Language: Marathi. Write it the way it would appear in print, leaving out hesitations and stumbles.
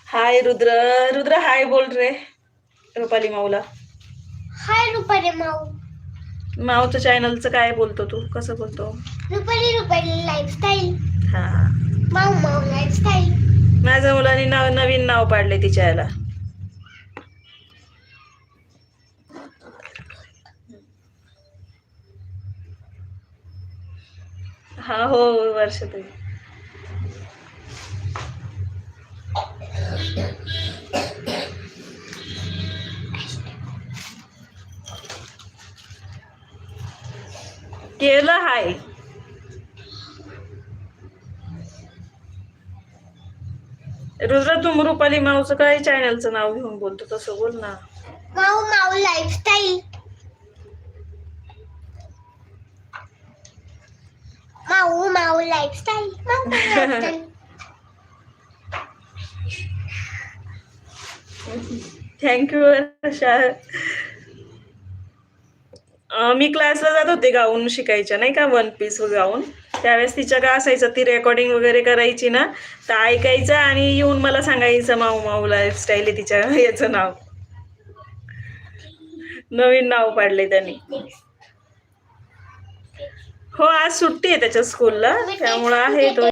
हाय रुद्र. रुद्र हाय बोल रे रुपाली माऊला. हाय रुपाली माऊ. माऊच्या चॅनलचं काय बोलतो तू, कसं बोलतो? रुपाली रुपाली लाईफस्टाईल. हा. माऊ माऊ लाईफस्टाईल. माझ्या मुलांनी नवीन नाव पाडले तिच्या याला. हा हो वर्षाताई. केलं हाय. रुद्र तू रुपाली माऊचं काय चॅनलचं नाव घेऊन बोलतो तसं बोल ना. माऊ माऊ लाईफस्टाईल. माऊ माऊ लाईफस्टाईल. माऊ माऊ लाईफस्टाईल. थँक्यू वर्षा. मी क्लासला जात होते गाऊन शिकायच्या नाही का, वन पीस गाऊन. त्यावेळेस तिच्या का असायचं, ती रेकॉर्डिंग वगैरे करायची ना, तर ऐकायचं आणि येऊन मला सांगायचं माऊ माऊ लाईफस्टाईल आहे तिच्या याचं नाव. नवीन नाव पाडले त्यांनी. हो आज सुट्टी आहे त्याच्या स्कूलला, त्यामुळं आहे तो